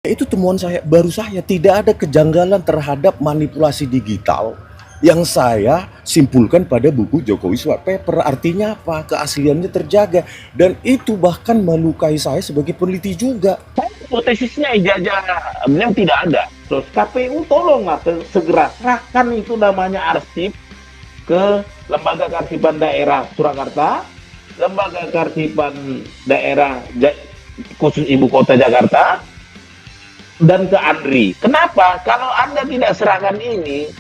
Itu temuan saya, baru saya, tidak ada kejanggalan terhadap manipulasi digital yang saya simpulkan pada buku Jokowi White Paper. Artinya apa? Keasliannya terjaga. Dan itu bahkan melukai saya sebagai peneliti juga. Hipotesisnya ijazah beliau tidak ada. Terus KPU tolonglah segera serahkan itu namanya arsip ke Lembaga Kearsipan Daerah Surakarta, Lembaga Kearsipan Daerah khusus Ibu Kota Jakarta, dan ke Andri. Kenapa? Kalau Anda tidak serahkan ini,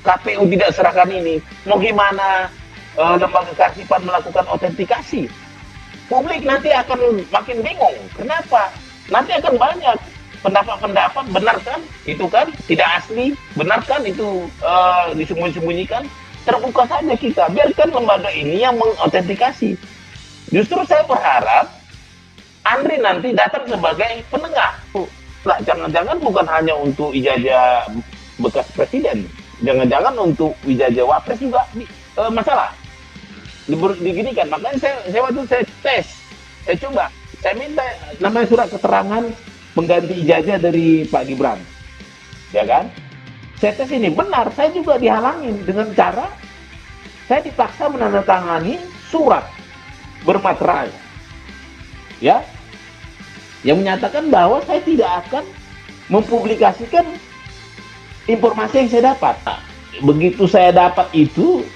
KPU tidak serahkan ini, mau gimana Lembaga Kearsipan melakukan autentikasi? Publik nanti akan makin bingung. Kenapa? Nanti akan banyak pendapat-pendapat, benar kan? Itu kan tidak asli, benar kan itu disembunyi-sembunyikan? Terbuka saja kita, biarkan lembaga ini yang mengautentikasi. Justru saya berharap Andri nanti datang sebagai penengah. Lah, jangan-jangan bukan hanya untuk ijazah bekas presiden, jangan-jangan untuk ijazah wapres juga masalah diginikan. Makanya saya waktu saya tes, saya coba, saya minta namanya surat keterangan pengganti ijazah dari Pak Gibran, ya kan? Saya tes ini benar, saya juga dihalangin dengan cara saya dipaksa menandatangani surat bermaterai, ya, yang menyatakan bahwa saya tidak akan mempublikasikan informasi yang saya dapat. Nah, begitu saya dapat itu,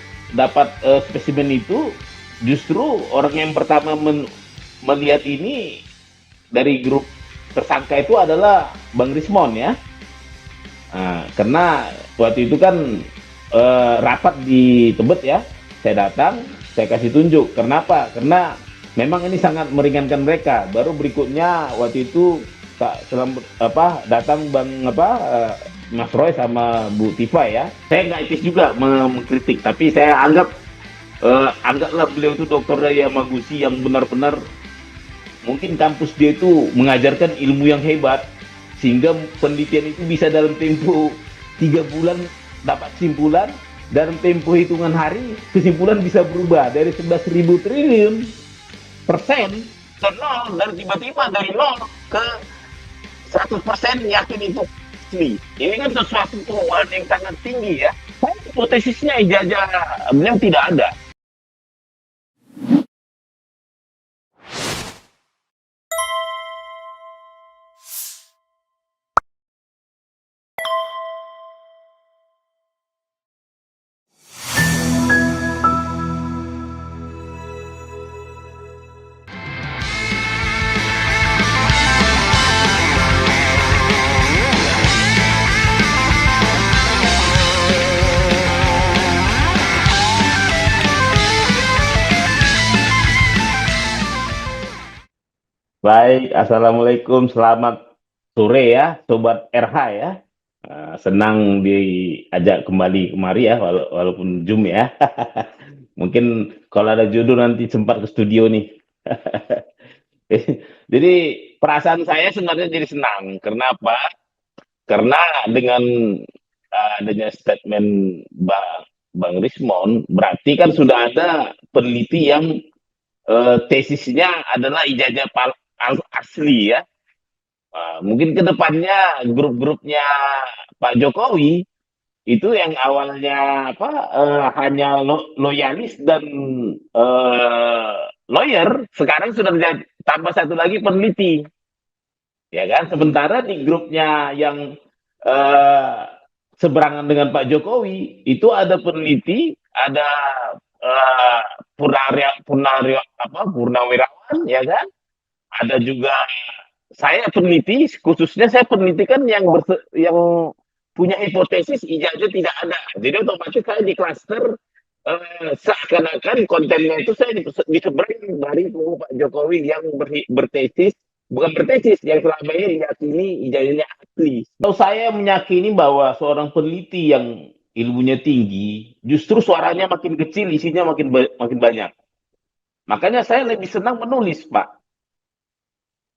spesimen itu, justru orang yang pertama melihat ini dari grup tersangka itu adalah Bang Rismon, ya. Nah, karena waktu itu kan rapat di Tebet, ya, saya datang, saya kasih tunjuk. Kenapa? Karena memang ini sangat meringankan mereka. Baru berikutnya waktu itu datang Mas Roy sama Bu Tifa, ya. Saya nggak etis juga mengkritik, tapi saya anggaplah beliau itu Dr. Daya Magusi yang benar-benar mungkin kampus dia itu mengajarkan ilmu yang hebat, sehingga penelitian itu bisa dalam tempo 3 bulan dapat kesimpulan, dalam tempo hitungan hari kesimpulan bisa berubah dari 11.000 triliun persen ke nol, dan tiba-tiba dari nol ke 100% yakin itu asli. Ini kan sesuatu keuangan yang sangat tinggi, ya. Hipotesisnya ijazah beliau tidak ada. Baik, assalamualaikum, selamat sore, ya, sobat RH, ya. Senang diajak kembali kemari, ya, walaupun Zoom, ya. Mungkin kalau ada jodoh nanti sempat ke studio nih. Jadi perasaan saya sebenarnya jadi senang. Kenapa? Karena dengan adanya statement Bang Rismon, berarti kan sudah ada peneliti yang tesisnya adalah ijazah asli, ya. Mungkin ke depannya grup-grupnya Pak Jokowi itu yang awalnya hanya loyalis dan lawyer, sekarang sudah tambah satu lagi peneliti, ya kan? Sementara di grupnya yang eh, seberangan dengan Pak Jokowi itu ada peneliti, ada eh, purnawirawan, ya kan? Ada juga saya peneliti, khususnya saya peneliti kan yang punya hipotesis ijazah tidak ada. Jadi otomatis saya di klaster seakan-akan kontennya itu saya diseberang dari kubu Pak Jokowi yang bertesis, bukan bertesis, yang selama ini diyakini ijazahnya asli. Kalau saya meyakini bahwa seorang peneliti yang ilmunya tinggi, justru suaranya makin kecil, isinya makin banyak. Makanya saya lebih senang menulis, Pak.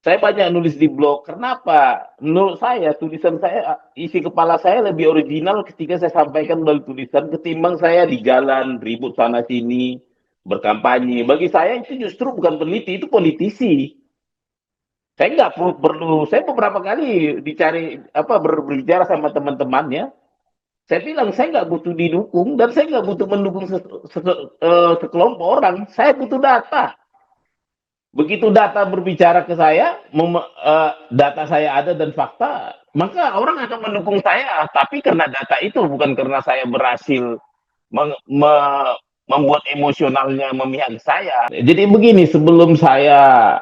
Saya banyak nulis di blog. Kenapa? Menurut saya, tulisan saya, isi kepala saya lebih original ketika saya sampaikan melalui tulisan ketimbang saya di jalan, ribut sana sini, berkampanye. Bagi saya itu justru bukan peneliti, itu politisi. Saya nggak perlu, saya beberapa kali dicari berbicara sama teman-temannya. Saya bilang saya nggak butuh didukung dan saya nggak butuh mendukung sekelompok orang. Saya butuh data. Begitu data berbicara ke saya, data saya ada dan fakta, maka orang akan mendukung saya. Tapi karena data itu, bukan karena saya berhasil membuat emosionalnya memihak saya. Jadi begini, sebelum saya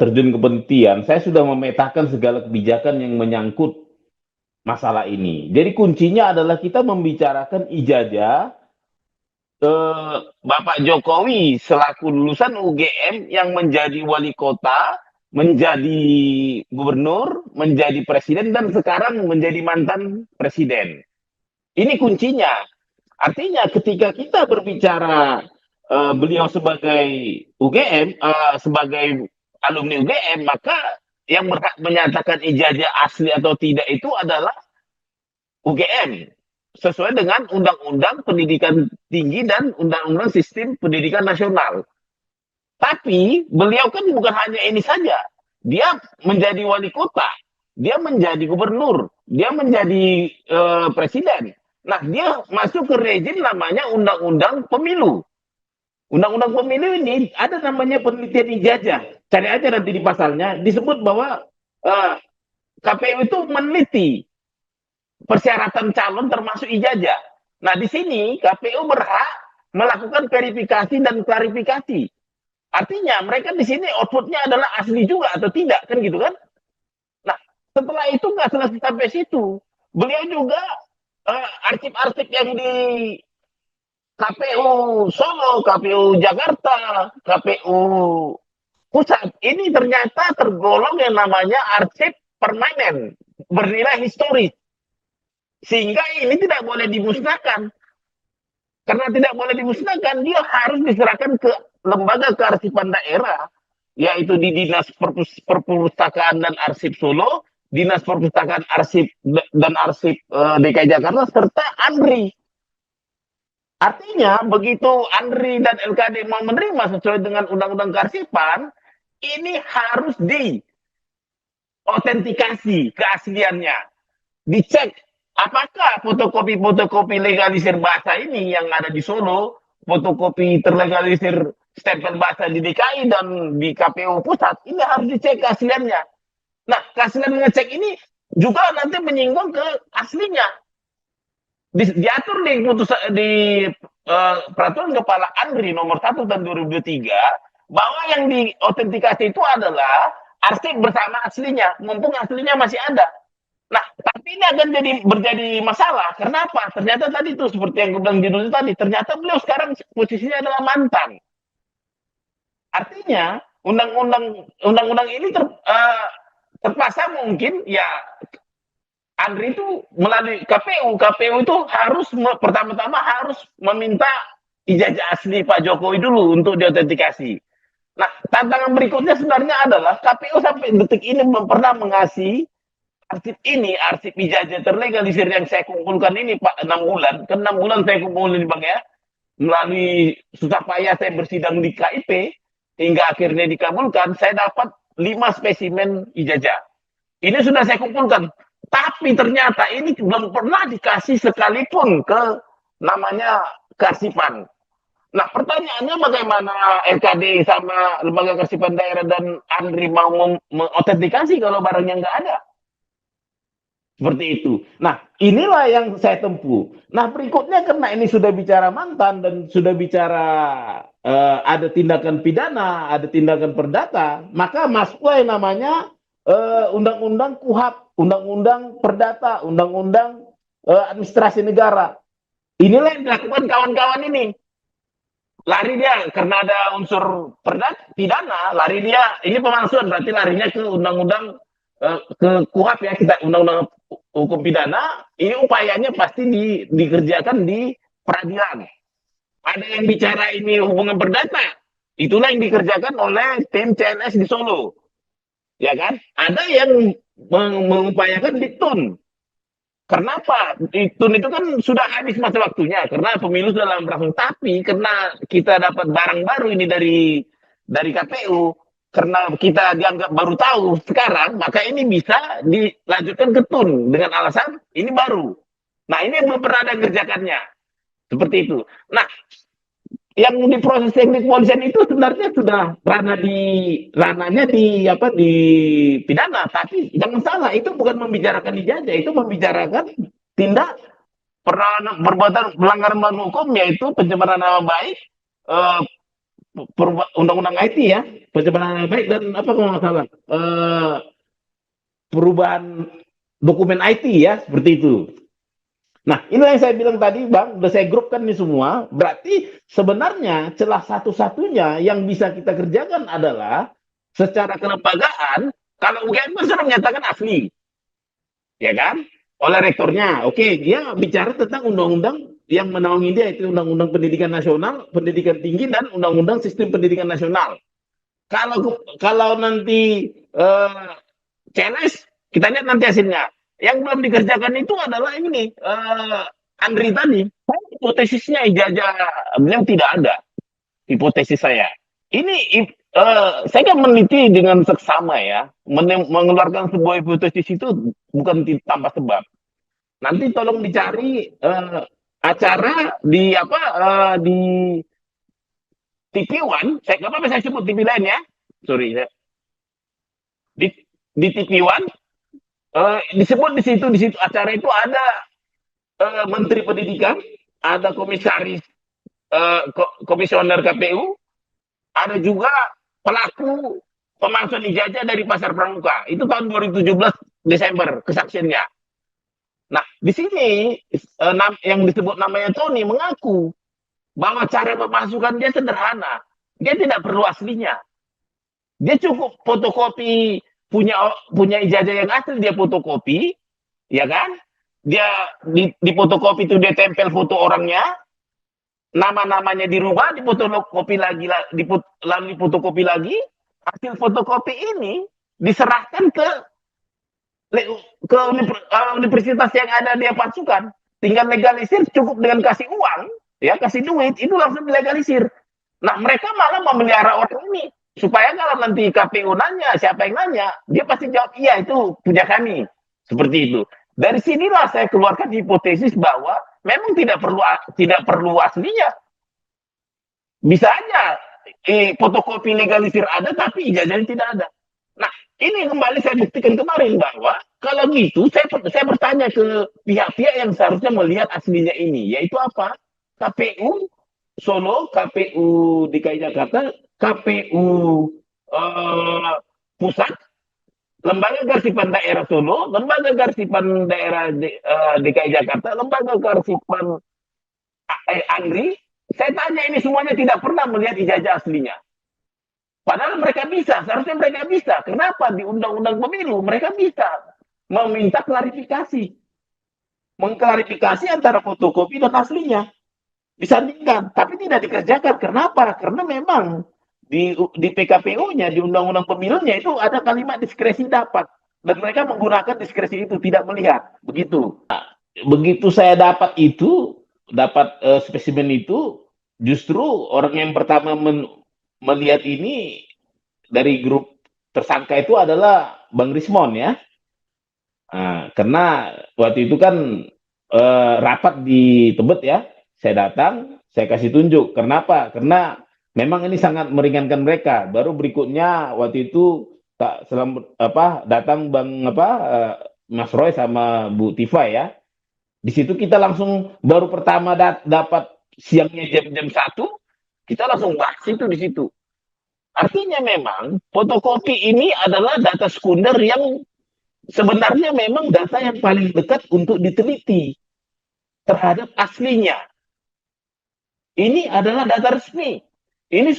terjun ke penelitian, saya sudah memetakan segala kebijakan yang menyangkut masalah ini. Jadi kuncinya adalah kita membicarakan ijazah Bapak Jokowi selaku lulusan UGM yang menjadi wali kota, menjadi gubernur, menjadi presiden, dan sekarang menjadi mantan presiden. Ini kuncinya. Artinya ketika kita berbicara beliau sebagai UGM, sebagai alumni UGM, maka yang berhak menyatakan ijazah asli atau tidak itu adalah UGM sesuai dengan Undang-Undang Pendidikan Tinggi dan Undang-Undang Sistem Pendidikan Nasional. Tapi beliau kan bukan hanya ini saja. Dia menjadi wali kota, dia menjadi gubernur, dia menjadi presiden. Nah, dia masuk ke rezim namanya Undang-Undang Pemilu. Undang-Undang Pemilu ini ada namanya penelitian ijazah. Cari aja nanti di pasalnya, disebut bahwa KPU itu meneliti persyaratan calon termasuk ijazah. Nah, di sini KPU berhak melakukan verifikasi dan klarifikasi. Artinya mereka di sini outputnya adalah asli juga atau tidak, kan gitu kan? Nah, setelah itu nggak selesai sampai situ. Beliau juga arsip-arsip yang di KPU Solo, KPU Jakarta, KPU Pusat, ini ternyata tergolong yang namanya arsip permanen, bernilai historis. Sehingga ini tidak boleh dimusnahkan. Karena tidak boleh dimusnahkan, dia harus diserahkan ke lembaga kearsipan daerah, yaitu di Dinas Perpustakaan dan Arsip Solo, Dinas Perpustakaan Arsip dan Arsip DKI Jakarta, serta ANRI. Artinya, begitu ANRI dan LKD mau menerima sesuai dengan Undang-Undang Kearsipan, ini harus diautentikasi keasliannya, dicek apakah fotokopi-fotokopi legalisir bahasa ini yang ada di Solo, fotokopi terlegalisir stempel bahasa di DKI dan di KPU Pusat, ini harus dicek keasliannya. Nah, keaslian ngecek ini juga nanti menyinggung ke aslinya. Diatur di peraturan kepala ANRI nomor 1 tahun 2023 bahwa yang diautentikasi itu adalah arsip bersama aslinya, mumpung aslinya masih ada. Nah, tapi ini akan berjadi masalah. Kenapa? Ternyata tadi tuh seperti yang gue bilang judulnya tadi, ternyata beliau sekarang posisinya adalah mantan. Artinya undang-undang ini terpaksa mungkin ya ANRI itu melalui KPU itu harus pertama-tama harus meminta ijazah asli Pak Jokowi dulu untuk diautentikasi. Nah, tantangan berikutnya sebenarnya adalah KPU sampai detik ini belum pernah mengasih arsip ini, arsip ijazah terlegalisir yang saya kumpulkan ini Pak 6 bulan. Kan 6 bulan saya kumpulin Bang ya. Melalui susah payah saya bersidang di KIP hingga akhirnya dikabulkan, saya dapat 5 spesimen ijazah. Ini sudah saya kumpulkan. Tapi ternyata ini belum pernah dikasih sekalipun ke namanya kearsipan. Nah, pertanyaannya bagaimana LKD sama lembaga kearsipan daerah dan ANRI mau mengautentikasi kalau barangnya nggak ada? Seperti itu. Nah, inilah yang saya tempuh. Nah, berikutnya karena ini sudah bicara mantan dan sudah bicara ada tindakan pidana, ada tindakan perdata, maka masuklah yang namanya Undang-Undang KUHP, Undang-Undang Perdata, Undang-Undang Administrasi Negara. Inilah yang dilakukan kawan-kawan ini. Lari dia karena ada unsur pidana, lari dia ini pemalsuan, berarti larinya ke undang-undang ke KUHP ya, kita undang-undang hukum pidana. Ini upayanya pasti dikerjakan di peradilan. Ada yang bicara ini hubungan perdata, itulah yang dikerjakan oleh tim CNS di Solo. Ya kan? Ada yang mengupayakan di TUN. Kenapa? Di TUN itu kan sudah habis masa waktunya karena pemilu sudah dalam berlangsung. Tapi karena kita dapat barang baru ini dari KPU, karena kita dianggap baru tahu sekarang, maka ini bisa dilanjutkan ke TUN dengan alasan ini baru. Nah, ini yang belum pernah ada yang kerjakannya. Seperti itu. Nah, yang diproses teknik kepolisian itu sebenarnya sudah ranahnya di pidana, tapi jangan salah, itu bukan membicarakan ijazah, itu membicarakan tindak perbuatan pelanggaran hukum, yaitu pencemaran nama baik, eh, undang-undang IT ya, pencemaran nama baik, dan apa kalau nggak salah, perubahan dokumen IT ya, seperti itu. Nah, inilah yang saya bilang tadi, Bang, udah saya grupkan ini semua. Berarti sebenarnya celah satu-satunya yang bisa kita kerjakan adalah secara kelembagaan, kalau UGM kan sudah menyatakan asli, ya kan? Oleh rektornya. Oke, dia bicara tentang undang-undang yang menaungi dia, itu Undang-Undang Pendidikan Nasional, Pendidikan Tinggi, dan Undang-Undang Sistem Pendidikan Nasional. Kalau nanti CLS, kita lihat nanti hasilnya. Yang belum dikerjakan itu adalah ini, Andri tadi. Hipotesisnya ijazah beliau tidak ada. Hipotesis saya. Ini saya kan meneliti dengan seksama ya. Mengeluarkan sebuah hipotesis itu bukan tanpa sebab. Nanti tolong dicari acara di di TV One. Saya nggak apa-apa saya sebut TV lain ya. Sorry ya. Di TV One disebut di situ acara itu ada Menteri Pendidikan, ada komisaris komisioner KPU, ada juga pelaku pemalsuan ijazah dari Pasar Pramuka. Itu tahun 2017 Desember kesaksiannya. Nah, di sini yang disebut namanya Tony mengaku bahwa cara memasukkan dia sederhana. Dia tidak perlu aslinya. Dia cukup fotokopi punya ijazah yang asli, dia fotokopi, ya kan? Dia di fotokopi itu dia tempel foto orangnya, nama-namanya dirubah, difotokopi lagi, lalu difotokopi lagi. Hasil fotokopi ini diserahkan ke universitas yang ada dia pasukan. Tinggal legalisir, cukup dengan kasih uang, ya kasih duit, itu langsung dilegalisir. Nah, mereka malah memelihara orang ini supaya kalau nanti KPU nanya, siapa yang nanya, dia pasti jawab iya itu punya kami. Seperti itu. Dari sinilah saya keluarkan hipotesis bahwa memang tidak perlu aslinya. Bisa aja fotokopi legalisir ada tapi ijazahnya tidak ada. Nah, ini kembali saya buktikan kemarin bahwa kalau gitu saya bertanya ke pihak-pihak yang seharusnya melihat aslinya ini, yaitu apa? KPU Solo, KPU DKI Jakarta, KPU Pusat, Lembaga Kearsipan Daerah Solo, Lembaga Kearsipan Daerah DKI Jakarta, Lembaga Kearsipan Andri. Saya tanya ini semuanya tidak pernah melihat ijazah aslinya. Padahal mereka bisa, seharusnya mereka bisa. Kenapa di Undang-Undang Pemilu mereka bisa meminta klarifikasi, mengklarifikasi antara fotokopi dan aslinya, disandingkan, tapi tidak dikerjakan. Kenapa? Karena memang di PKPU-nya, di Undang-Undang Pemilunya itu ada kalimat diskresi dapat, dan mereka menggunakan diskresi itu, tidak melihat. Begitu. Nah, begitu saya dapat spesimen itu, justru orang yang pertama melihat ini dari grup tersangka itu adalah Bang Rismon ya. Nah, karena waktu itu kan rapat di Tebet ya, saya datang, saya kasih tunjuk. Kenapa? Karena memang ini sangat meringankan mereka. Baru berikutnya waktu itu datang Bang Mas Roy sama Bu Tifa ya. Di situ kita langsung baru pertama dapat siangnya jam 1, kita langsung bahas itu di situ. Artinya memang fotokopi ini adalah data sekunder yang sebenarnya memang data yang paling dekat untuk diteliti terhadap aslinya. Ini adalah data resmi. Ini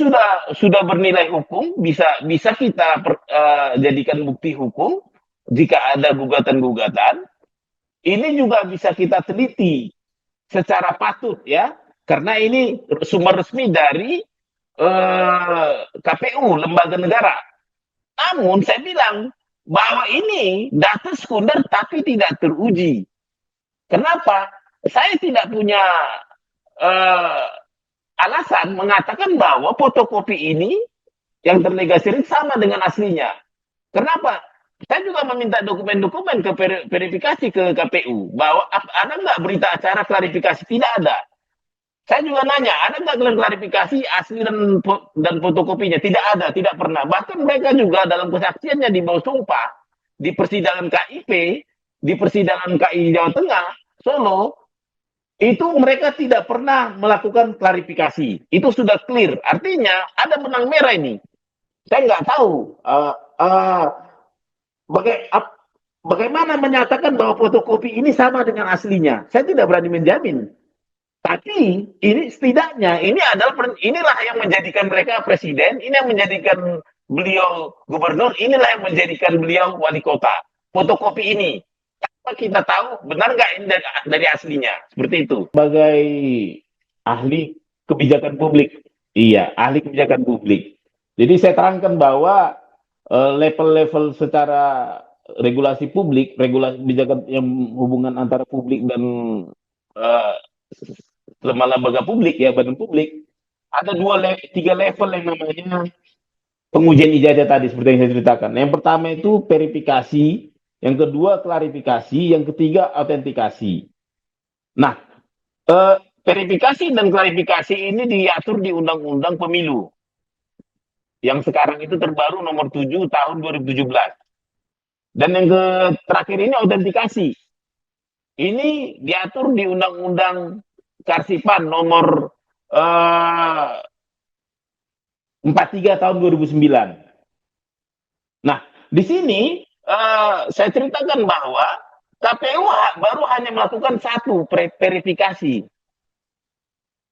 sudah bernilai hukum, bisa kita jadikan bukti hukum jika ada gugatan-gugatan. Ini juga bisa kita teliti secara patut ya, karena ini sumber resmi dari KPU, lembaga negara. Namun saya bilang bahwa ini data sekunder tapi tidak teruji. Kenapa? Saya tidak punya alasan mengatakan bahwa fotokopi ini yang terlegalisir sama dengan aslinya. Kenapa? Saya juga meminta dokumen-dokumen ke verifikasi ke KPU bahwa ada nggak berita acara klarifikasi? Tidak ada. Saya juga nanya, ada nggak klarifikasi asli dan fotokopinya? Tidak ada, tidak pernah. Bahkan mereka juga dalam kesaksiannya di bawah sumpah di persidangan KIP, di persidangan KI Jawa Tengah, Solo, itu mereka tidak pernah melakukan klarifikasi. Itu sudah clear. Artinya ada benang merah ini. Saya nggak tahu bagaimana menyatakan bahwa fotokopi ini sama dengan aslinya. Saya tidak berani menjamin. Tapi ini setidaknya inilah yang menjadikan mereka presiden, ini yang menjadikan beliau gubernur, inilah yang menjadikan beliau wali kota. Fotokopi ini, apa kita tahu benar nggak ini dari aslinya? Seperti itu. Sebagai ahli kebijakan publik, iya ahli kebijakan publik. Jadi saya terangkan bahwa level-level secara regulasi publik, regulasi kebijakan yang hubungan antara publik dan lembaga publik ya, badan publik, ada tiga level yang namanya pengujian ijazah tadi seperti yang saya ceritakan. Yang pertama itu verifikasi, yang kedua klarifikasi, yang ketiga autentikasi. Nah, verifikasi dan klarifikasi ini diatur di Undang-Undang Pemilu yang sekarang itu terbaru nomor 7 tahun 2017. Dan yang terakhir ini autentikasi. Ini diatur di Undang-Undang Karsipan nomor 43 tahun 2009. Nah, di sini saya ceritakan bahwa KPU baru hanya melakukan satu verifikasi.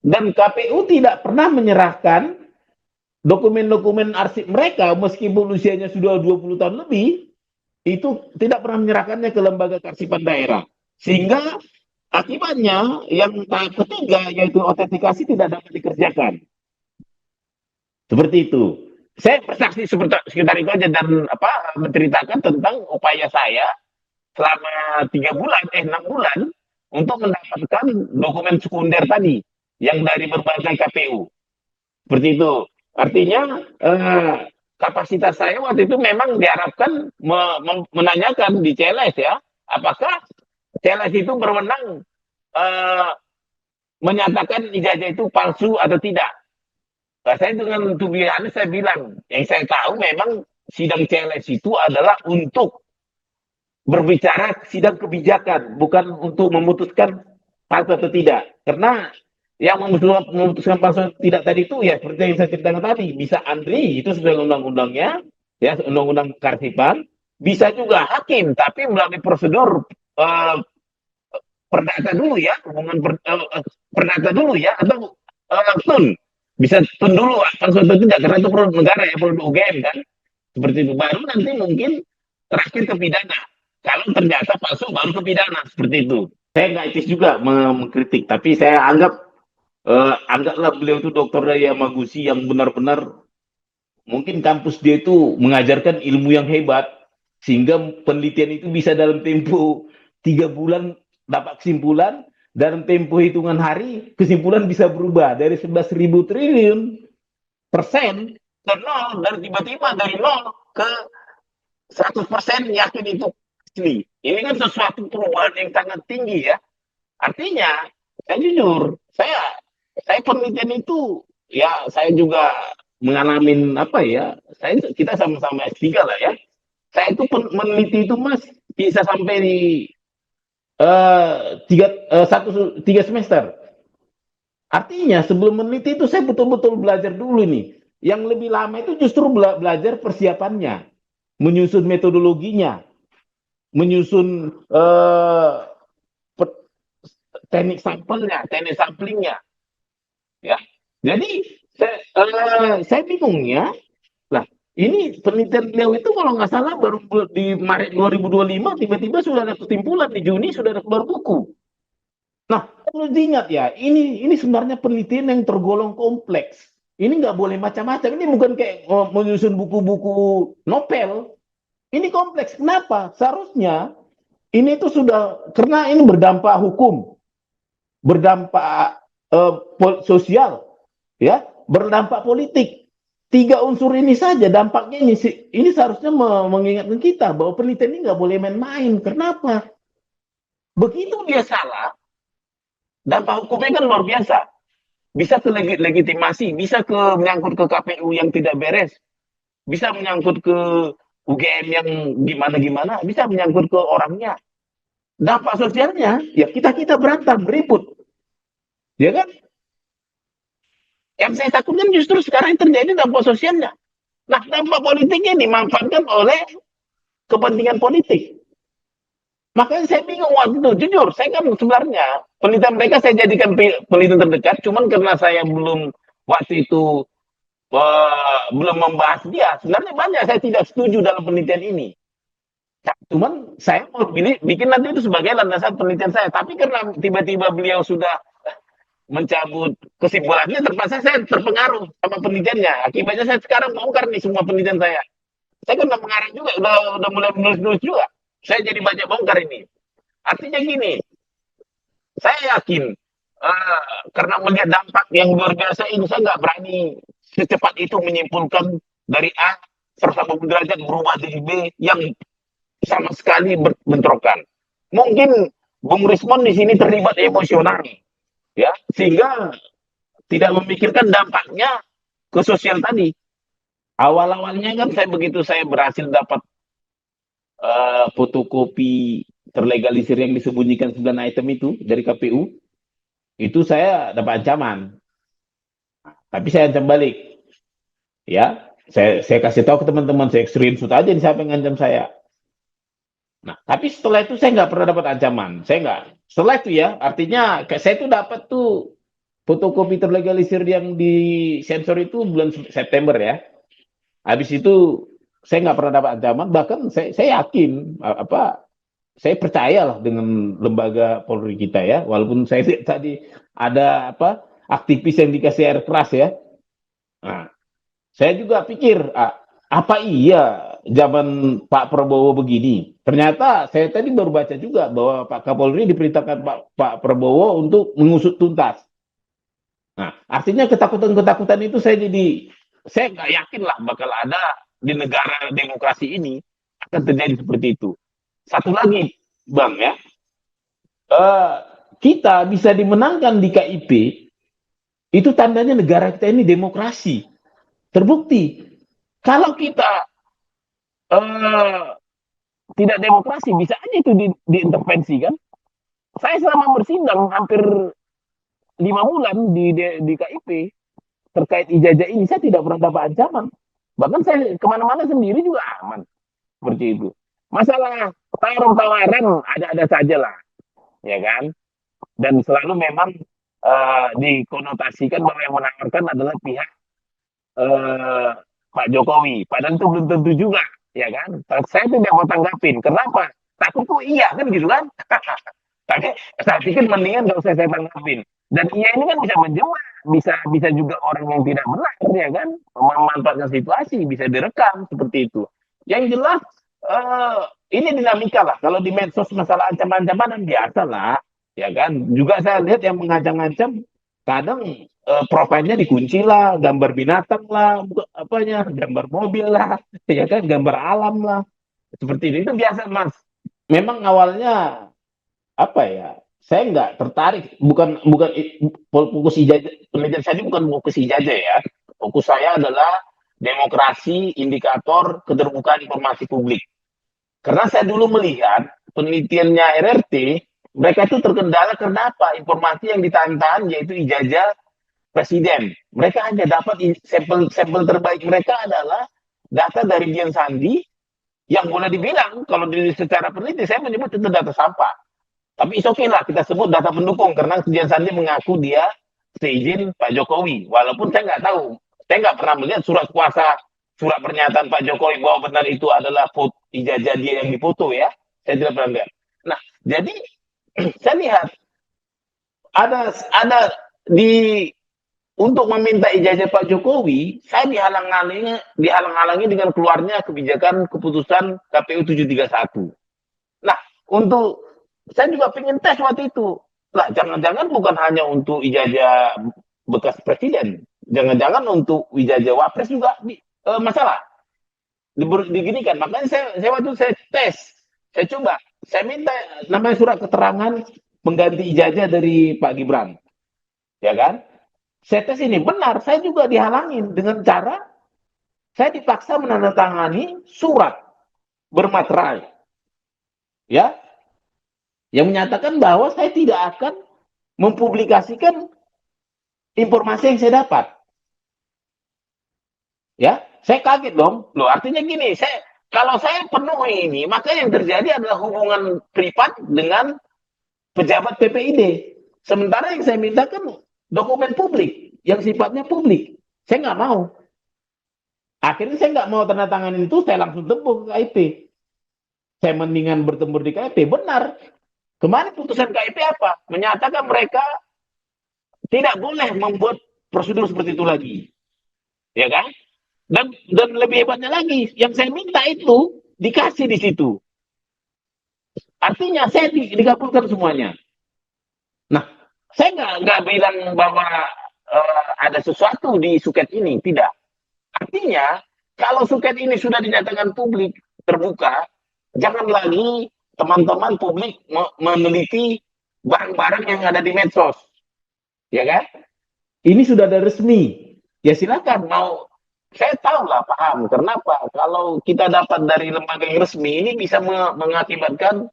Dan KPU tidak pernah menyerahkan dokumen-dokumen arsip mereka meskipun usianya sudah 20 tahun lebih, itu tidak pernah menyerahkannya ke lembaga kearsipan daerah. Sehingga akibatnya yang tahap ketiga yaitu autentikasi tidak dapat dikerjakan. Seperti itu. Saya bersaksi sekitar itu aja dan menceritakan tentang upaya saya selama 6 bulan untuk mendapatkan dokumen sekunder tadi yang dari berbagai KPU. Seperti itu. Artinya kapasitas saya waktu itu memang diharapkan menanyakan di CLS ya, apakah CLS itu berwenang menyatakan ijazah itu palsu atau tidak. Nah, saya dengan tubiannya saya bilang, yang saya tahu memang sidang CLS itu adalah untuk berbicara sidang kebijakan, bukan untuk memutuskan palsu atau tidak. Karena yang memutuskan palsu tidak tadi itu ya seperti yang saya ceritakan tadi, bisa Andri itu sesuai undang-undangnya, ya undang-undang kearsipan, bisa juga hakim, tapi melalui prosedur perdata dulu ya, hubungan perdata dulu ya, atau tun. Bisa tun dulu palsu atau tidak, karena itu produk negara ya, produk UGM kan. Seperti itu. Baru nanti mungkin terakhir ke pidana. Kalau ternyata palsu baru ke pidana, seperti itu. Saya nggak etis juga mengkritik, tapi saya anggaplah beliau itu Dr. Daya Magusi yang benar-benar mungkin kampus dia itu mengajarkan ilmu yang hebat, sehingga penelitian itu bisa dalam tempo 3 bulan dapat kesimpulan, dalam tempo hitungan hari kesimpulan bisa berubah dari 11.000 triliun persen ke 0, dan tiba-tiba dari 0 ke 100% yakin itu asli. Ini kan sesuatu perubahan yang sangat tinggi ya. Artinya, saya jujur, saya penelitian itu ya saya juga mengalami kita sama-sama S3 lah ya. Saya itu meneliti itu Mas bisa sampai di 3 semester. Artinya sebelum meneliti itu saya betul-betul belajar dulu nih. Yang lebih lama itu justru belajar persiapannya, menyusun metodologinya, menyusun teknik sampelnya, teknik samplingnya. Ya, jadi saya bingung ya. Lah, ini penelitian beliau itu kalau nggak salah baru di Maret 2025 tiba-tiba sudah ada kesimpulan, di Juni sudah ada keluar buku. Nah, perlu diingat ya, ini sebenarnya penelitian yang tergolong kompleks. Ini nggak boleh macam-macam. Ini bukan kayak menyusun buku-buku novel. Ini kompleks. Kenapa? Seharusnya ini itu sudah, karena ini berdampak hukum, berdampak sosial, ya, berdampak politik. tiga unsur ini saja dampaknya ini seharusnya mengingatkan kita bahwa penelitian ini nggak boleh main-main. Kenapa? Begitu dia salah, dampak hukumnya kan luar biasa. Bisa ke legitimasi, bisa ke menyangkut ke KPU yang tidak beres, bisa menyangkut ke UGM yang gimana-gimana, bisa menyangkut ke orangnya. Dampak sosialnya, ya kita berantem, ribut. Ya kan? Yang saya takutkan justru sekarang terjadi dampak sosialnya. Nah, dampak politiknya dimanfaatkan oleh kepentingan politik. Makanya saya bingung waktu itu, jujur, saya kan sebenarnya penelitian mereka saya jadikan penelitian terdekat, cuman karena saya belum waktu itu belum membahas dia. Sebenarnya banyak saya tidak setuju dalam penelitian ini. Cuman saya mau bikin nanti itu sebagai landasan penelitian saya. Tapi karena tiba-tiba beliau sudah mencabut kesimpulannya, terpaksa saya terpengaruh sama penelitiannya. Akibatnya saya sekarang bongkar nih semua penelitian saya. Saya kan udah mengarang juga, udah mulai menulis-nulis juga. Saya jadi banyak bongkar ini. Artinya gini, saya yakin karena melihat dampak yang luar biasa ini, saya nggak berani secepat itu menyimpulkan dari A 180 derajat berubah jadi B yang sama sekali bentrokan. Mungkin Bung Rismon di sini terlibat emosional, ya, sehingga tidak memikirkan dampaknya ke sosial tadi. Awal-awalnya kan saya berhasil dapat fotokopi terlegalisir yang disembunyikan 9 item itu dari KPU, itu saya dapat ancaman. Tapi saya ancam balik. Ya, saya kasih tahu ke teman-teman, saya screenshot aja di siapa yang ngancam saya. Nah, tapi setelah itu saya nggak pernah dapat ancaman. Saya nggak. Setelah itu ya, artinya saya tuh dapat tuh fotokopi terlegalisir yang di sensor itu bulan September ya. Habis itu saya nggak pernah dapat ancaman. Bahkan saya yakin saya percaya lah dengan lembaga Polri kita ya. Walaupun saya tadi ada aktivis yang dikasih air keras ya. Nah, saya juga pikir apa iya zaman Pak Prabowo begini? Ternyata saya tadi baru baca juga bahwa Pak Kapolri diperintahkan Pak Prabowo untuk mengusut tuntas. Nah, artinya ketakutan-ketakutan itu saya nggak yakin lah bakal ada di negara demokrasi ini akan terjadi seperti itu. Satu lagi, Bang ya, eh, kita bisa dimenangkan di KIP itu tandanya negara kita ini demokrasi. Terbukti kalau kita eh, tidak demokrasi bisa aja itu diintervensi kan. Saya selama bersidang hampir 5 bulan di KIP terkait ijazah ini saya tidak pernah dapat ancaman. Bahkan saya kemana-mana sendiri juga aman seperti itu. Masalah tawaran ada saja lah, ya kan. Dan selalu memang dikonotasikan bahwa yang menawarkan adalah pihak Pak Jokowi. Padahal itu belum tentu juga, ya kan. Saya tidak mau tanggapin. Kenapa? Takutku iya kan gitu kan. Tapi saya pikir mendingan gak usah saya tanggapin. Dan iya ini kan bisa menjebak, bisa juga orang yang tidak benar, ya kan, memanfaatkan situasi, bisa direkam seperti itu. Yang jelas ini dinamika lah. Kalau di medsos masalah ancaman-ancaman biasa lah, ya kan. Juga saya lihat yang mengancam-ancam kadang profilnya dikunci lah, gambar binatang lah, gambar mobil lah, ya kan, gambar alam lah, seperti itu biasa Mas. Memang awalnya saya nggak tertarik, bukan bukan fokus ijazah penelitian saya ini bukan fokus ijazah ya. Fokus saya adalah demokrasi, indikator keterbukaan informasi publik. Karena saya dulu melihat penelitiannya RRT, mereka itu terkendala karena apa? Informasi yang ditahan yaitu ijazah presiden. Mereka hanya dapat sampel terbaik mereka adalah data dari Dian Sandi yang boleh dibilang kalau secara peneliti saya menyebut itu data sampah. Tapi oke lah kita sebut data pendukung karena Dian Sandi mengaku dia seizin Pak Jokowi. Walaupun saya nggak tahu, saya nggak pernah melihat surat kuasa, surat pernyataan Pak Jokowi bahwa benar itu adalah ijazah dia yang dipoto ya. Saya tidak pernah lihat. Nah, jadi saya lihat ada untuk meminta ijazah Pak Jokowi, saya dihalang-halangi dengan keluarnya kebijakan keputusan KPU 731. Nah, saya juga pengen tes waktu itu. Lah, jangan-jangan bukan hanya untuk ijazah bekas presiden. jangan-jangan untuk Wijaya Wapres juga masalah diginikan. Makanya saya waktu saya tes, saya coba, saya minta namanya surat keterangan pengganti ijazah dari Pak Gibran, ya kan? Saya tes ini benar, saya juga dihalangin dengan cara saya dipaksa menandatangani surat bermaterai, ya, yang menyatakan bahwa saya tidak akan mempublikasikan informasi yang saya dapat. Ya, saya kaget dong. Loh, artinya gini, kalau saya penuhi ini, maka yang terjadi adalah hubungan privat dengan pejabat PPID. Sementara yang saya minta kan dokumen publik, yang sifatnya publik. Saya nggak mau. Akhirnya saya nggak mau tanda tangan itu, saya langsung tembus ke KIP. Saya mendingan bertempur di KIP. Benar. Kemarin putusan KIP apa? Menyatakan mereka tidak boleh membuat prosedur seperti itu lagi. Ya kan? Dan lebih hebatnya lagi, yang saya minta itu dikasih di situ. Artinya saya dikabulkan semuanya. Nah, saya nggak bilang bahwa ada sesuatu di suket ini, tidak. Artinya kalau suket ini sudah dinyatakan publik terbuka, jangan lagi teman-teman publik meneliti barang-barang yang ada di medsos, ya kan? Ini sudah ada resmi. Ya silakan mau. Saya tahu lah, paham. Kenapa? Kalau kita dapat dari lembaga yang resmi, ini bisa mengakibatkan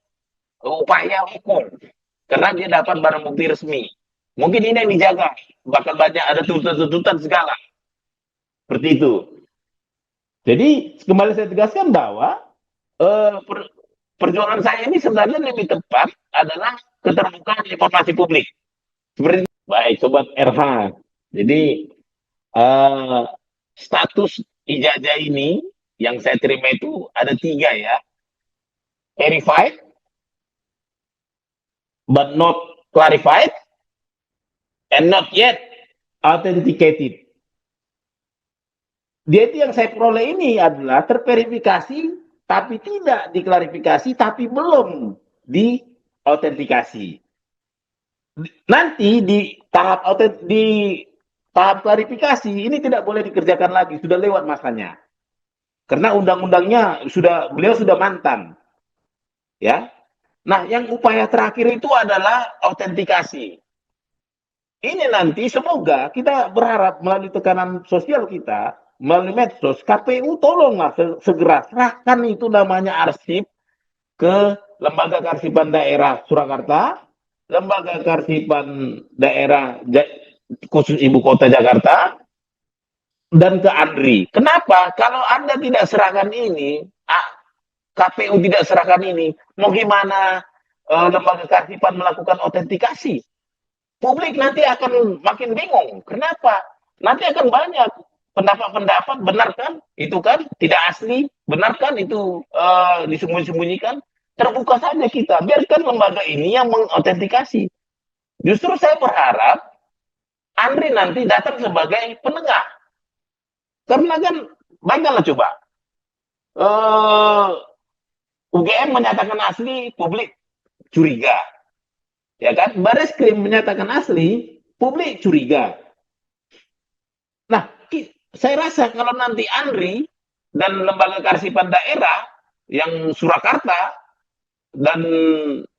upaya hukum. Karena dia dapat barang bukti resmi. Mungkin ini yang dijaga. Bahkan banyak ada tuntutan-tuntutan segala. Seperti itu. Jadi, kembali saya tegaskan bahwa perjuangan saya ini sebenarnya lebih tepat adalah keterbukaan informasi publik. Seperti itu. Baik, Sobat RH. Jadi, status ijazah ini yang saya terima itu ada 3 ya. Verified, but not clarified, and not yet authenticated. Dia itu yang saya peroleh ini adalah terverifikasi, tapi tidak diklarifikasi, tapi belum diautentikasi. Nanti di tahap klarifikasi ini tidak boleh dikerjakan lagi, sudah lewat masanya. Karena undang-undangnya beliau sudah mantan. Ya. Nah, yang upaya terakhir itu adalah autentikasi. Ini nanti semoga kita berharap melalui tekanan sosial kita, melalui medsos, KPU tolonglah segera serahkan itu namanya arsip ke Lembaga Kearsipan Daerah Surakarta, Lembaga Kearsipan Daerah khusus Ibu Kota Jakarta, dan ke ANRI. Kenapa? Kalau Anda tidak serahkan ini, KPU tidak serahkan ini, mau gimana Lembaga Kearsipan melakukan autentikasi? Publik nanti akan makin bingung. Kenapa? Nanti akan banyak pendapat-pendapat, benar kan? Itu kan tidak asli, benar kan? Itu disembunyi-sembunyikan. Terbuka saja kita, biarkan lembaga ini yang mengautentikasi. Justru saya berharap ANRI nanti datang sebagai penengah. Karena kan, bagaimana coba? UGM menyatakan asli, publik curiga. Ya kan? Bareskrim menyatakan asli, publik curiga. Nah, saya rasa kalau nanti ANRI dan Lembaga Kearsipan Daerah yang Surakarta dan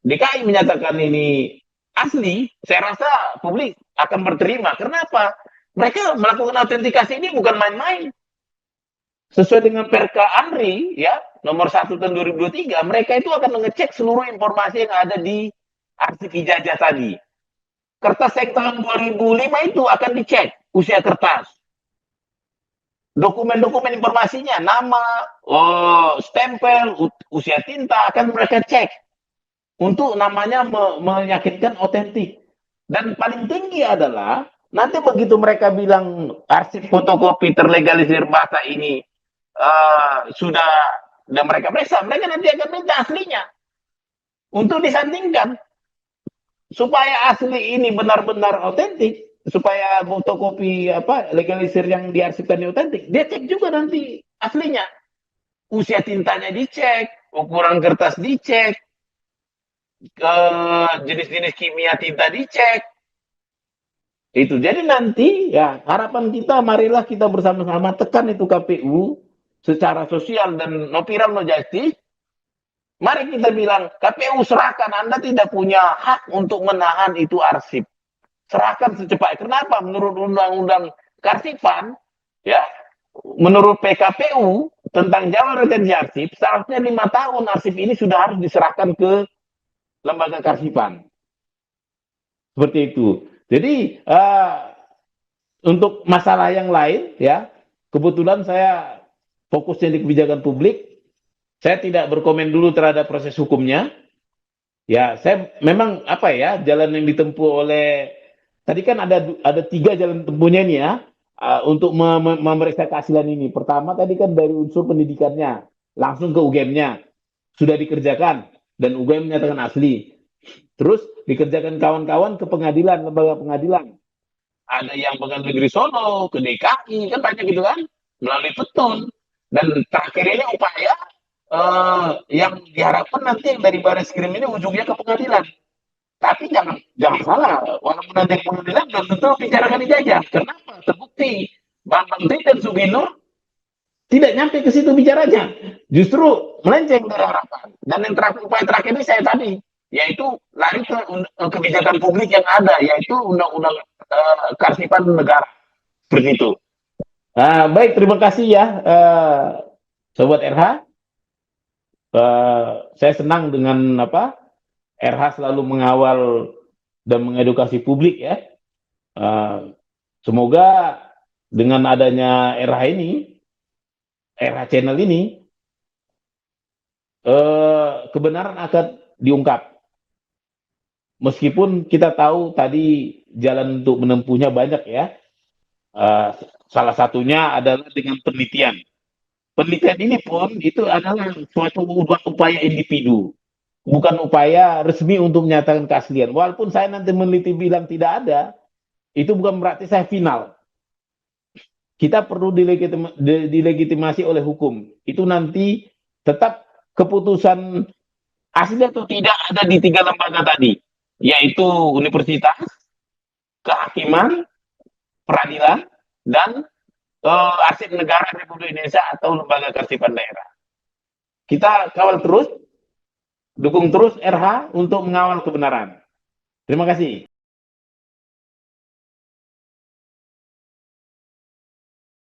DKI menyatakan ini asli, saya rasa publik akan berterima. Kenapa? Mereka melakukan autentikasi ini bukan main-main. Sesuai dengan Perka ANRI, ya, nomor 1 tahun 2023, mereka itu akan mengecek seluruh informasi yang ada di arsip ijazah tadi. Kertas yang tahun 2005 itu akan dicek usia kertas. Dokumen-dokumen informasinya, nama, stempel, usia tinta akan mereka cek untuk namanya meyakinkan otentik. Dan paling tinggi adalah nanti begitu mereka bilang arsip fotokopi terlegalisir bahasa ini sudah dan mereka periksa, mereka nanti akan minta aslinya untuk disandingkan supaya asli ini benar-benar otentik, supaya fotokopi legalisir yang diarsipkan ini otentik, dia cek juga nanti aslinya, usia tintanya dicek, ukuran kertas dicek, jenis-jenis kimia tinta dicek. Itu. Jadi nanti ya harapan kita marilah kita bersama-sama tekan itu KPU secara sosial dan no viral no justice. Mari kita bilang KPU serahkan, Anda tidak punya hak untuk menahan itu arsip. Serahkan secepatnya. Kenapa? Menurut Undang-Undang Kearsipan, ya, menurut PKPU tentang Jawa retensi arsip, seharusnya 5 tahun arsip ini sudah harus diserahkan ke lembaga kearsipan. Seperti itu. Jadi untuk masalah yang lain, ya, kebetulan saya fokusnya di kebijakan publik. Saya tidak berkomen dulu terhadap proses hukumnya. Ya, saya memang apa ya jalan yang ditempuh oleh tadi kan ada 3 jalan tempuhnya ini ya untuk memeriksa keaslian ini. Pertama tadi kan dari unsur pendidikannya langsung ke UGM-nya sudah dikerjakan dan UGM menyatakan asli. Terus dikerjakan kawan-kawan ke pengadilan, lembaga pengadilan. Ada yang pengadilan negeri Solo, ke DKI, kan banyak gitu kan, melalui petun. Dan terakhir ini upaya yang diharapkan nanti yang dari baris krim ini ujungnya ke pengadilan. Tapi jangan salah, walaupun nanti pengadilan belum tentu bicarakan dijajah. Kenapa? Terbukti Bambang Tri dan Suginur tidak nyampe ke situ bicaranya, justru melenceng dari harapan. Dan yang terakhir, upaya terakhir ini saya tadi, yaitu lari ke kebijakan publik yang ada, yaitu undang-undang kearsipan negara. Seperti itu. Baik, terima kasih ya, Sobat RH. Saya senang dengan RH selalu mengawal dan mengedukasi publik ya. Semoga dengan adanya RH ini, RH channel ini, kebenaran akan diungkap. Meskipun kita tahu tadi jalan untuk menempuhnya banyak ya. Salah satunya adalah dengan penelitian. Penelitian ini pun itu adalah suatu upaya individu, bukan upaya resmi untuk menyatakan keaslian. Walaupun saya nanti meneliti bilang tidak ada, itu bukan berarti saya final. Kita perlu dilegitimasi oleh hukum. Itu nanti tetap keputusan asli atau tidak ada di 3 lembaga tadi, yaitu universitas, kehakiman, peradilan, dan arsip negara Republik Indonesia atau lembaga kearsipan daerah. Kita kawal terus, dukung terus RH untuk mengawal kebenaran. Terima kasih.